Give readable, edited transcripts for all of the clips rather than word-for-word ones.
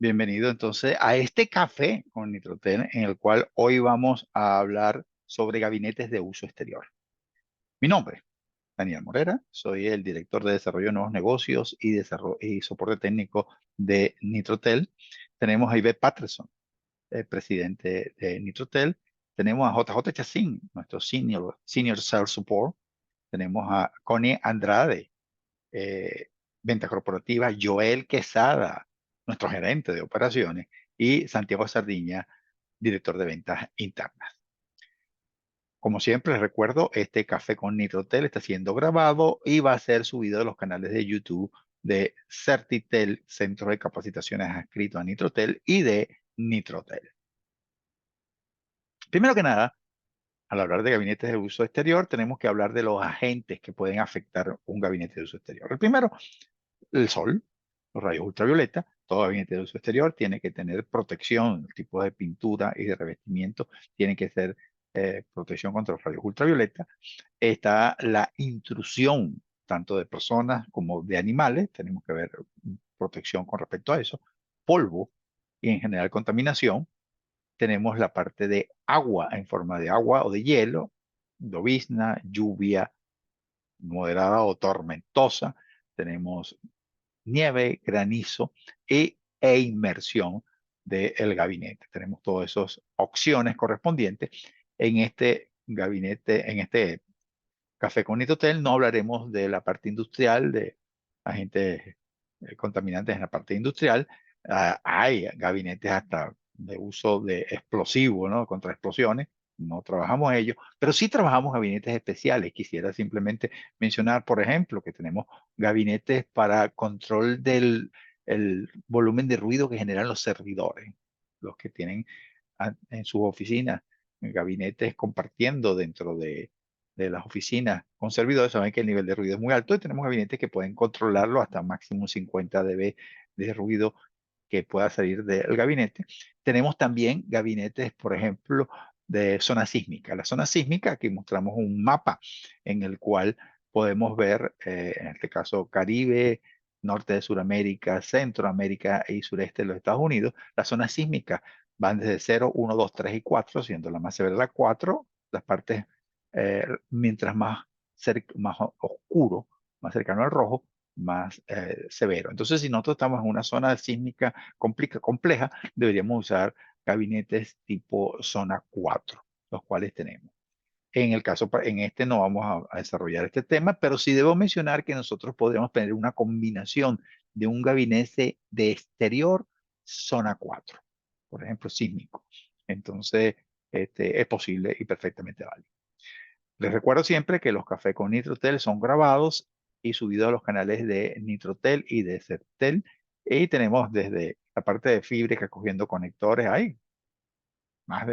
Bienvenido entonces a este café con Nitroten en el cual hoy vamos a hablar sobre gabinetes de uso exterior. Mi nombre, Daniel Morera, soy el director de desarrollo de nuevos negocios y, y soporte técnico de Nitrotel. Tenemos a Ivette Patterson, el presidente de Nitrotel. Tenemos a JJ Chacín, nuestro senior Sales Support. Tenemos a Connie Andrade, eh, venta corporativa, Joel Quesada, nuestro gerente de operaciones, y Santiago Sardiña, director de ventas internas. Como siempre, les recuerdo, este café con Nitrotel está siendo grabado y va a ser subido a los canales de YouTube de Certitel, Centro de Capacitaciones adscrito a Nitrotel, y de Nitrotel. Primero que nada, al hablar de gabinetes de uso exterior, tenemos que hablar de los agentes que pueden afectar un gabinete de uso exterior. El primero, el sol, los rayos ultravioleta. Todo gabinete de uso exterior tiene que tener protección, el tipo de pintura y de revestimiento tiene que ser protección contra los rayos ultravioleta. Está la intrusión tanto de personas como de animales, tenemos que ver protección con respecto a eso. Polvo y en general contaminación. Tenemos la parte de agua en forma de agua o de hielo, llovizna, lluvia moderada o tormentosa. Tenemos nieve, granizo e inmersión del gabinete. Tenemos todas esas opciones correspondientes en este gabinete, en este café con Hotel. No hablaremos de la parte industrial, de agentes contaminantes en la parte industrial. Hay gabinetes hasta de uso de explosivos, ¿no? Contra explosiones. No trabajamos ellos, pero sí trabajamos gabinetes especiales. Quisiera simplemente mencionar, por ejemplo, que tenemos gabinetes para control del el volumen de ruido que generan los servidores, los que tienen en sus oficinas, en gabinetes compartiendo dentro de las oficinas con servidores. Saben que el nivel de ruido es muy alto y tenemos gabinetes que pueden controlarlo hasta máximo 50 dB de ruido que pueda salir del gabinete. Tenemos también gabinetes, por ejemplo, de zona sísmica. La zona sísmica, aquí mostramos un mapa en el cual podemos ver, en este caso, Caribe, norte de Sudamérica, Centroamérica y sureste de los Estados Unidos. Las zonas sísmicas van desde 0, 1, 2, 3 y 4, siendo la más severa la 4, las partes, mientras más, más oscuro, más cercano al rojo, más severo. Entonces, si nosotros estamos en una zona sísmica compleja, deberíamos usar gabinetes tipo zona 4, los cuales tenemos. En el caso, en este no vamos a desarrollar este tema, pero sí debo mencionar que nosotros podríamos tener una combinación de un gabinete de exterior zona 4, por ejemplo, sísmico. Entonces, es posible y perfectamente válido. Les recuerdo siempre que los cafés con Nitrotel son grabados y subidos a los canales de Nitrotel y de Ceptel. Y tenemos desde la parte de fibra, cogiendo conectores, hay más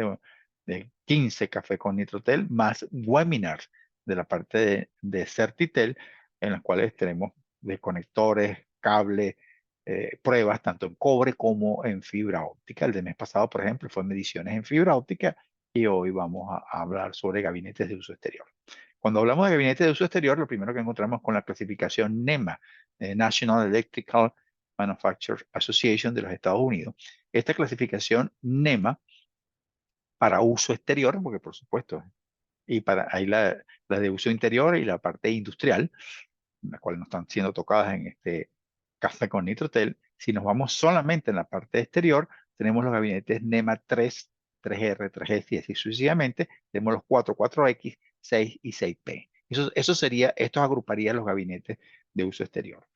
de 15 cafés con Nitrotel, más webinars de la parte de Certitel, en las cuales tenemos de conectores, cables, pruebas tanto en cobre como en fibra óptica. El de mes pasado, por ejemplo, fue mediciones en fibra óptica y hoy vamos a hablar sobre gabinetes de uso exterior. Cuando hablamos de gabinetes de uso exterior, lo primero que encontramos con la clasificación NEMA, National Electrical Manufacturers Association de los Estados Unidos. Esta clasificación NEMA para uso exterior, porque por supuesto, y para ahí la de uso interior y la parte industrial, las cuales no están siendo tocadas en este café con Nitrotel. Si nos vamos solamente en la parte exterior, tenemos los gabinetes NEMA 3, 3R, 3S y así sucesivamente. Tenemos los 4, 4X, 6 y 6P. Eso sería, esto agruparía los gabinetes de uso exterior.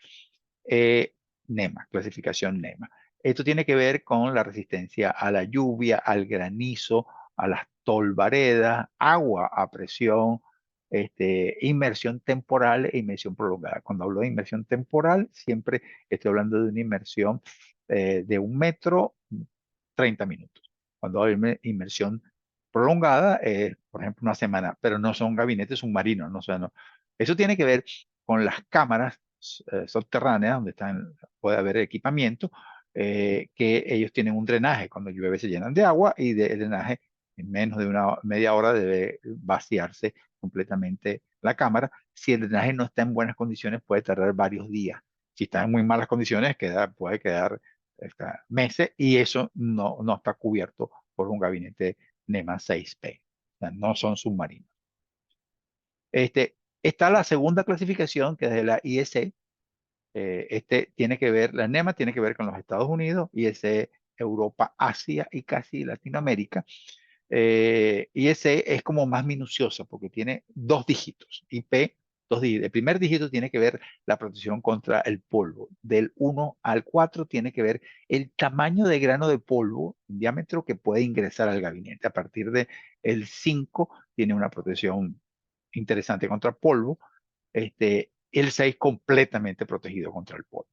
NEMA, clasificación NEMA. Esto tiene que ver con la resistencia a la lluvia, al granizo, a las tolvaredas, agua a presión, inmersión temporal e inmersión prolongada. Cuando hablo de inmersión temporal, siempre estoy hablando de una inmersión de 1 metro, 30 minutos. Cuando hablo de inmersión prolongada, por ejemplo, una semana, pero no son gabinetes submarinos, no, o sea, no. Eso tiene que ver con las cámaras subterráneas, donde puede haber equipamiento, que ellos tienen un drenaje. Cuando llueve se llenan de agua y el drenaje en menos de una media hora debe vaciarse completamente la cámara. Si el drenaje no está en buenas condiciones, puede tardar varios días. Si está en muy malas condiciones, puede quedar meses, y eso no está cubierto por un gabinete NEMA 6P. O sea, no son submarinos. Está la segunda clasificación, que es de la IEC. Tiene que ver, la NEMA tiene que ver con los Estados Unidos, IEC Europa, Asia y casi Latinoamérica. IEC es como más minuciosa porque tiene dos dígitos, IP, dos dígitos. El primer dígito tiene que ver la protección contra el polvo. Del 1 al 4 tiene que ver el tamaño de grano de polvo, el diámetro que puede ingresar al gabinete. A partir de el 5 tiene una protección interesante contra polvo. El 6 completamente protegido contra el polvo.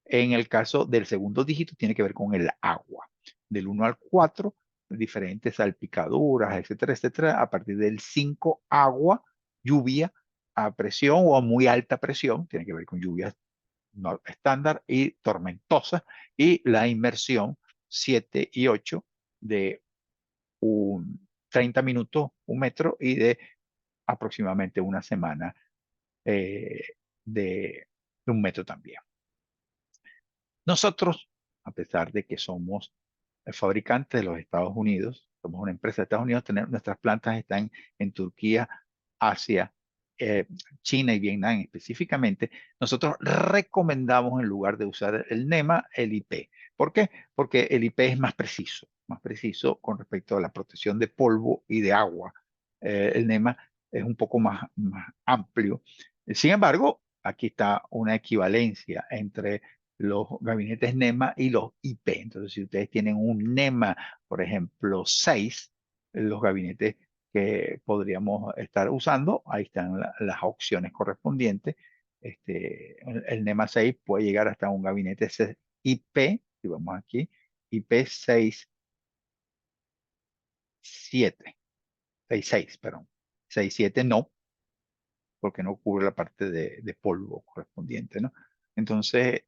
En el caso del segundo dígito tiene que ver con el agua. Del 1 al 4, diferentes salpicaduras, etcétera, etcétera. A partir del 5, agua, lluvia a presión o a muy alta presión, tiene que ver con lluvias no estándar y tormentosas. Y la inmersión 7 y 8 de 30 minutos, 1 metro, y de aproximadamente una semana eh, de 1 metro también. Nosotros, a pesar de que somos el fabricante de los Estados Unidos, somos una empresa de Estados Unidos, nuestras plantas están en Turquía, Asia, eh, China y Vietnam específicamente. Nosotros recomendamos, en lugar de usar el NEMA, el IP. ¿Por qué? Porque el IP es más preciso con respecto a la protección de polvo y de agua. El NEMA es un poco más amplio. Sin embargo, aquí está una equivalencia entre los gabinetes NEMA y los IP. Entonces, si ustedes tienen un NEMA, por ejemplo, 6, los gabinetes que podríamos estar usando, ahí están las opciones correspondientes. El NEMA 6 puede llegar hasta un gabinete IP, si vamos aquí, IP 67, 66, perdón. 67 no, porque no cubre la parte de polvo correspondiente, ¿no? Entonces,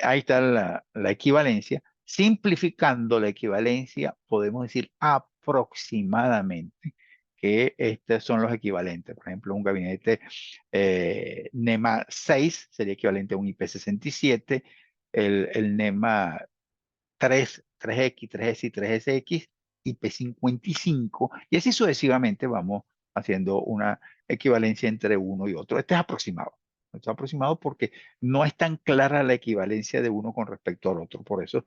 ahí está la equivalencia. Simplificando la equivalencia, podemos decir aproximadamente que estos son los equivalentes. Por ejemplo, un gabinete NEMA 6 sería equivalente a un IP67, el NEMA 3X, 3S y 3SX, IP55, y así sucesivamente vamos haciendo una equivalencia entre uno y otro. Este es aproximado. Esto es aproximado porque no es tan clara la equivalencia de uno con respecto al otro. Por eso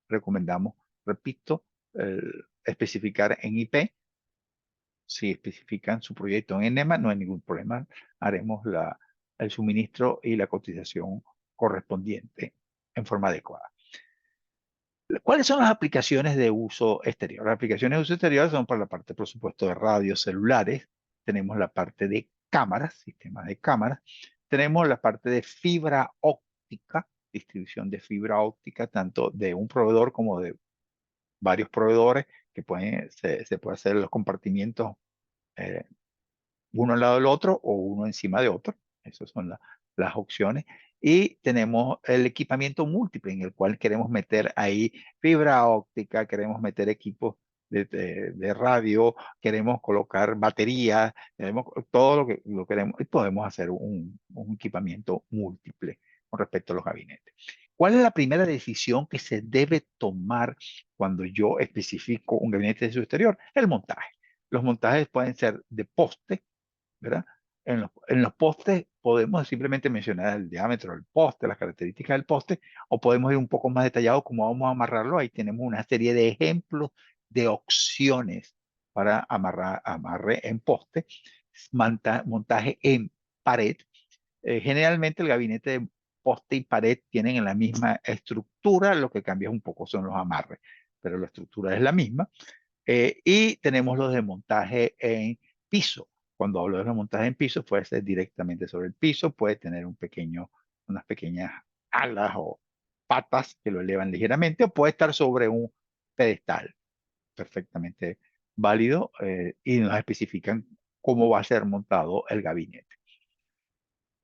recomendamos, repito, especificar en IP. Si especifican su proyecto en ENEMA, no hay ningún problema. Haremos el suministro y la cotización correspondiente en forma adecuada. ¿Cuáles son las aplicaciones de uso exterior? Las aplicaciones de uso exterior son para la parte, por supuesto, de radios celulares. Tenemos la parte de cámaras, sistemas de cámaras. Tenemos la parte de fibra óptica, distribución de fibra óptica, tanto de un proveedor como de varios proveedores, que se puede hacer los compartimientos eh, uno al lado del otro o uno encima de otro. Esas son las opciones. Y tenemos el equipamiento múltiple en el cual queremos meter ahí fibra óptica, queremos meter equipos de radio, queremos colocar baterías, queremos todo lo queremos y podemos hacer un equipamiento múltiple con respecto a los gabinetes. ¿Cuál es la primera decisión que se debe tomar cuando yo especifico un gabinete de su exterior? El montaje. Los montajes pueden ser de poste, ¿verdad? En los postes podemos simplemente mencionar el diámetro del poste, las características del poste, o podemos ir un poco más detallado cómo vamos a amarrarlo. Ahí tenemos una serie de ejemplos de opciones para amarre en poste, montaje en pared. Generalmente el gabinete de poste y pared tienen la misma estructura, lo que cambia un poco son los amarres, pero la estructura es la misma. Y tenemos los de montaje en piso. Cuando hablo de montaje en piso, puede ser directamente sobre el piso, puede tener unas pequeñas alas o patas que lo elevan ligeramente, o puede estar sobre un pedestal, perfectamente válido, y nos especifican cómo va a ser montado el gabinete.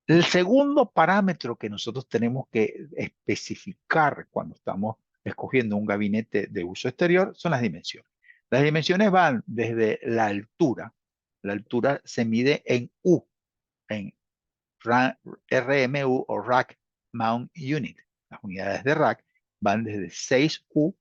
El segundo parámetro que nosotros tenemos que especificar cuando estamos escogiendo un gabinete de uso exterior son las dimensiones. Las dimensiones van desde la altura. La altura se mide en U, en RMU o Rack Mount Unit. Las unidades de rack van desde 6U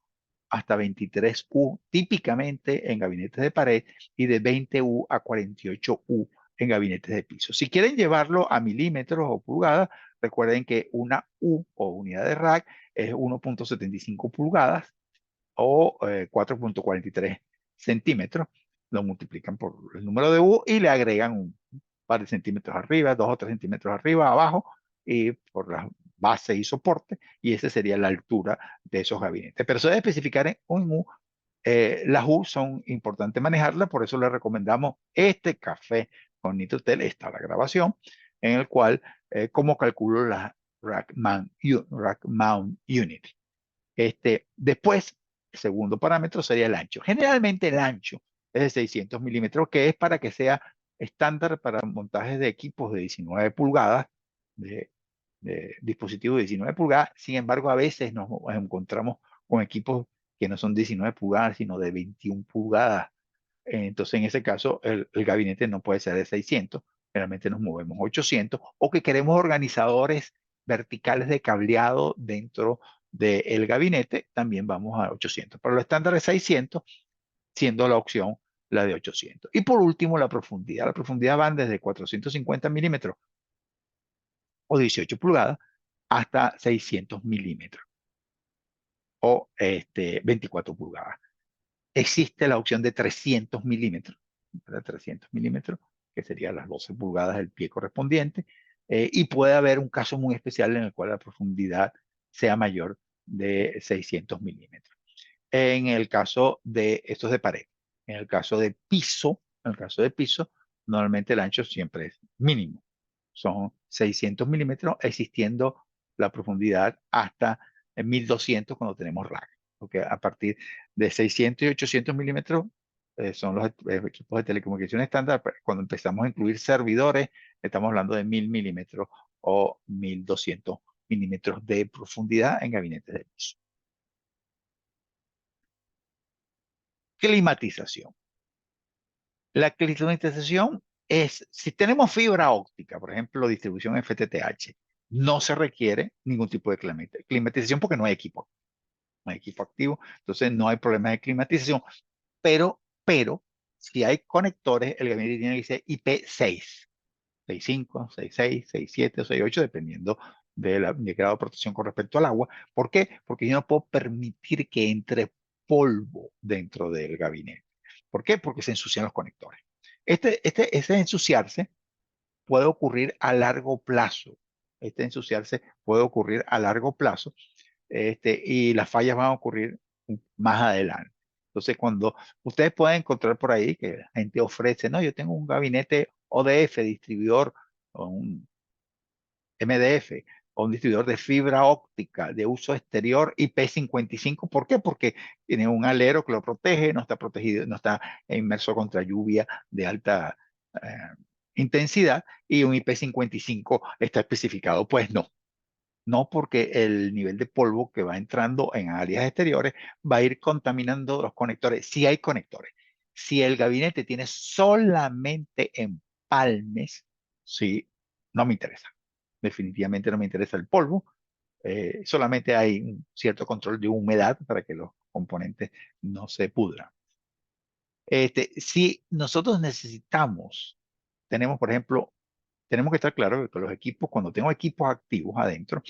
hasta 23U, típicamente en gabinetes de pared, y de 20U a 48U en gabinetes de piso. Si quieren llevarlo a milímetros o pulgadas, recuerden que una U o unidad de rack es 1.75 pulgadas o 4.43 centímetros. Lo multiplican por el número de U y le agregan un par de centímetros arriba, 2 o 3 centímetros arriba, abajo, y por la base y soporte, y esa sería la altura de esos gabinetes. Pero se debe especificar en un U. Las U son importantes manejarlas, por eso le recomendamos este café con Nitrotel. Está la grabación, en el cual, cómo calculo la Rack Mount Unit. Después, el segundo parámetro sería el ancho. Generalmente el ancho es de 600 milímetros, que es para que sea estándar para montajes de equipos de 19 pulgadas, de, de dispositivos de 19 pulgadas. Sin embargo, a veces nos encontramos con equipos que no son 19 pulgadas, sino de 21 pulgadas. Entonces, en ese caso, el gabinete no puede ser de 600, generalmente nos movemos 800, o que queremos organizadores verticales de cableado dentro del gabinete, también vamos a 800. Pero lo estándar es 600, siendo la opción la de 800. Y por último, la profundidad. La profundidad van desde 450 milímetros o 18 pulgadas hasta 600 milímetros o 24 pulgadas. Existe la opción de 300 milímetros, de 300 milímetros, que serían las 12 pulgadas del pie correspondiente, y puede haber un caso muy especial en el cual la profundidad sea mayor de 600 milímetros. En el caso de, esto es de pared, en el caso de piso, normalmente el ancho siempre es mínimo. Son 600 milímetros, existiendo la profundidad hasta 1200 cuando tenemos rack. Porque a partir de 600 y 800 milímetros son los equipos de telecomunicación estándar. Cuando empezamos a incluir servidores, estamos hablando de 1000 milímetros o 1200 milímetros de profundidad en gabinetes de piso. Climatización. La climatización es, si tenemos fibra óptica, por ejemplo, distribución FTTH, no se requiere ningún tipo de climatización porque no hay equipo activo, entonces no hay problema de climatización, pero, si hay conectores, el gabinete tiene que ser IP6, 6.5, 6.6, 6.7 o 6.8, dependiendo del grado de protección con respecto al agua. ¿Por qué? Porque yo no puedo permitir que entre polvo dentro del gabinete. ¿Por qué? Porque se ensucian los conectores. Ese ensuciarse puede ocurrir a largo plazo. Este ensuciarse puede ocurrir a largo plazo, y las fallas van a ocurrir más adelante. Entonces, cuando ustedes pueden encontrar por ahí que la gente ofrece, no, yo tengo un gabinete ODF, distribuidor, o un MDF, o un distribuidor de fibra óptica de uso exterior IP55. ¿Por qué? Porque tiene un alero que lo protege, no está protegido, no está inmerso contra lluvia de alta intensidad, y un IP55 está especificado. Pues no. No, porque el nivel de polvo que va entrando en áreas exteriores va a ir contaminando los conectores. Si hay conectores, si el gabinete tiene solamente empalmes, sí, no me interesa. Definitivamente no me interesa el polvo. Solamente hay un cierto control de humedad para que los componentes no se pudran. Si nosotros tenemos, por ejemplo, tenemos que estar claros que los equipos, cuando tengo equipos activos adentro,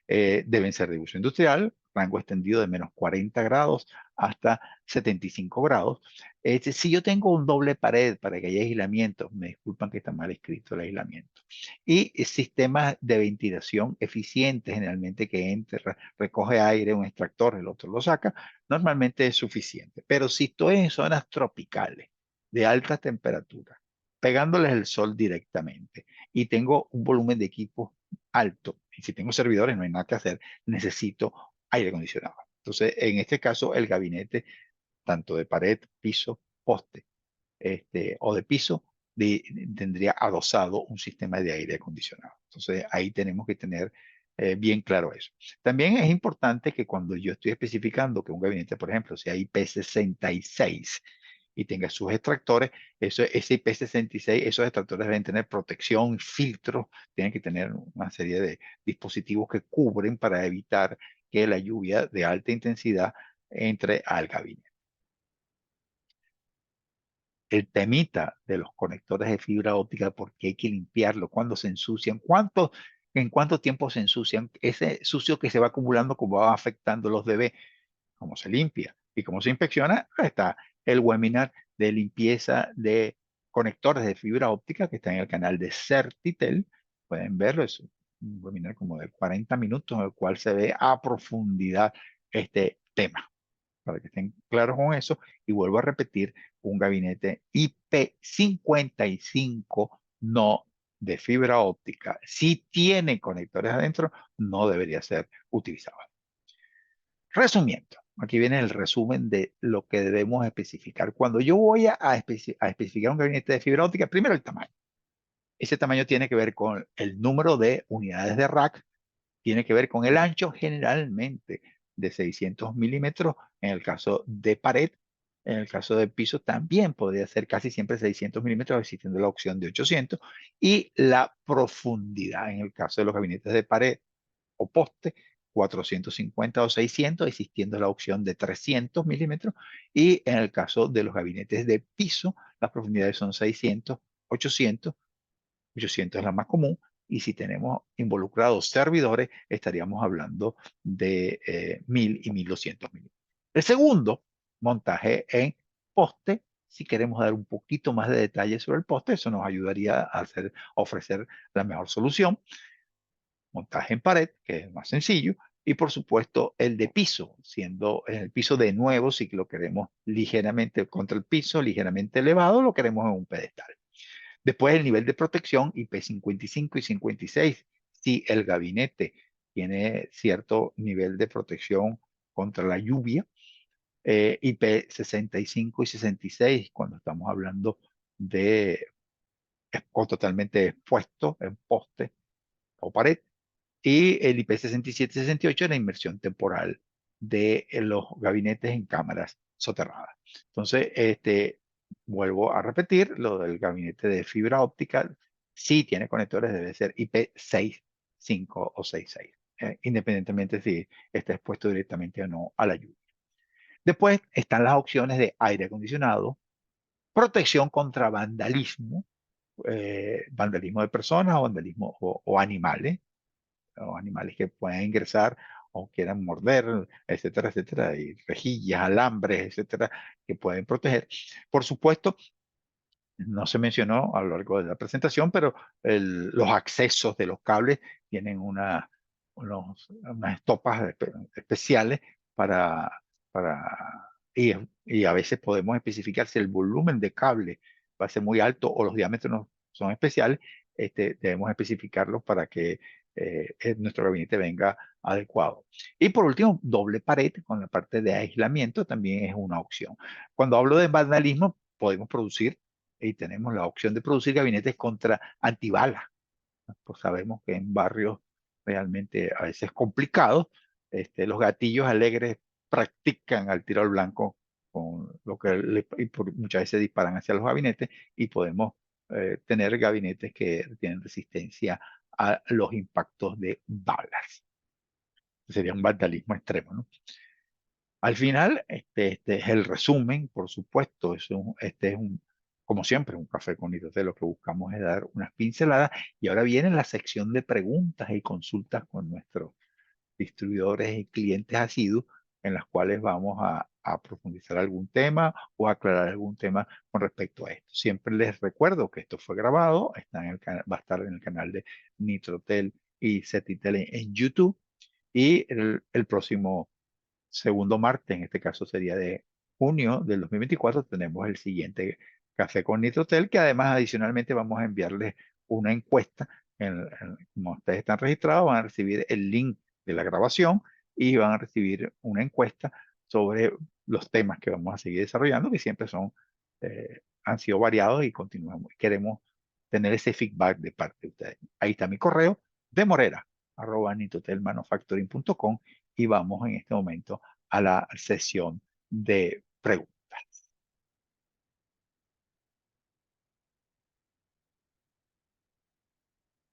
deben ser de uso industrial, rango extendido de -40 grados hasta 75 grados. Si yo tengo un doble pared para que haya aislamiento, me disculpan que está mal escrito el aislamiento, y sistemas de ventilación eficientes, generalmente que entre, recoge aire, un extractor, el otro lo saca, normalmente es suficiente. Pero si estoy en zonas tropicales de altas temperaturas, pegándoles el sol directamente, y tengo un volumen de equipo alto, y si tengo servidores no hay nada que hacer, necesito aire acondicionado. Entonces, en este caso, el gabinete, tanto de pared, piso, poste, o de piso, tendría adosado un sistema de aire acondicionado. Entonces, ahí tenemos que tener bien claro eso. También es importante que cuando yo estoy especificando que un gabinete, por ejemplo, sea IP66 y tenga sus extractores, ese IP66, esos extractores deben tener protección, filtros, tienen que tener una serie de dispositivos que cubren para evitar que la lluvia de alta intensidad entre al gabinete. El temita de los conectores de fibra óptica, porque hay que limpiarlo, cuando se ensucian, en cuánto tiempo se ensucian, ese sucio que se va acumulando, cómo va afectando los bebés, cómo se limpia y cómo se inspecciona. Ahí está el webinar de limpieza de conectores de fibra óptica que está en el canal de Certitel. Pueden verlo, es un webinar como de 40 minutos en el cual se ve a profundidad este tema, para que estén claros con eso. Y vuelvo a repetir, un gabinete IP55 no de fibra óptica, si tiene conectores adentro, no debería ser utilizado. Resumiendo, aquí viene el resumen de lo que debemos especificar. Cuando yo voy a especificar un gabinete de fibra óptica, primero el tamaño. Ese tamaño tiene que ver con el número de unidades de rack, tiene que ver con el ancho, generalmente de 600 milímetros en el caso de pared. En el caso de piso también podría ser casi siempre 600 milímetros, existiendo la opción de 800. Y la profundidad en el caso de los gabinetes de pared o poste, 450 o 600, existiendo la opción de 300 milímetros. Y en el caso de los gabinetes de piso, las profundidades son 600, 800. 800 es la más común. Y si tenemos involucrados servidores, estaríamos hablando de 1000 y 1200 milímetros. El segundo, montaje en poste. Si queremos dar un poquito más de detalle sobre el poste, eso nos ayudaría a ofrecer la mejor solución. Montaje en pared, que es más sencillo, y por supuesto el de piso, siendo el piso de nuevo, si lo queremos ligeramente contra el piso, ligeramente elevado, lo queremos en un pedestal. Después el nivel de protección IP55 y 56, si el gabinete tiene cierto nivel de protección contra la lluvia. IP65 y 66, cuando estamos hablando de o totalmente expuesto en poste o pared. Y el IP67 y 68 es la inmersión temporal de los gabinetes en cámaras soterradas. Entonces, vuelvo a repetir, lo del gabinete de fibra óptica, si tiene conectores, debe ser IP65 o 66, independientemente si está expuesto directamente o no a la lluvia. Después están las opciones de aire acondicionado, protección contra vandalismo, vandalismo de personas o vandalismo o animales, o animales que puedan ingresar o quieran morder, etcétera, etcétera, y rejillas, alambres, etcétera, que pueden proteger. Por supuesto, no se mencionó a lo largo de la presentación, pero los accesos de los cables tienen unas estopas especiales para, y a veces podemos especificar si el volumen de cable va a ser muy alto o los diámetros no son especiales. Debemos especificarlos para que nuestro gabinete venga adecuado. Y por último, doble pared con la parte de aislamiento también es una opción. Cuando hablo de vandalismo, podemos producir y tenemos la opción de producir gabinetes contra antibalas. Pues sabemos que en barrios realmente a veces complicados, los gatillos alegres practican al tiro al blanco con lo que muchas veces disparan hacia los gabinetes, y podemos tener gabinetes que tienen resistencia a los impactos de balas. Sería un vandalismo extremo, ¿no? Al final, este es el resumen, por supuesto. Como siempre, un café con Nidoté. Lo que buscamos es dar unas pinceladas. Y ahora viene la sección de preguntas y consultas con nuestros distribuidores y clientes asiduos, en las cuales vamos a profundizar algún tema o aclarar algún tema con respecto a esto. Siempre les recuerdo que esto fue grabado, va a estar en el canal de Nitrotel y Cetitel en YouTube. Y el próximo segundo martes, en este caso sería de junio del 2024, tenemos el siguiente Café con Nitrotel, que además adicionalmente vamos a enviarles una encuesta. Como ustedes están registrados, van a recibir el link de la grabación y van a recibir una encuesta sobre los temas que vamos a seguir desarrollando, que siempre han sido variados y continuamos. Queremos tener ese feedback de parte de ustedes. Ahí está mi correo de morera@nitrotelmanufacturing.com, y vamos en este momento a la sesión de preguntas.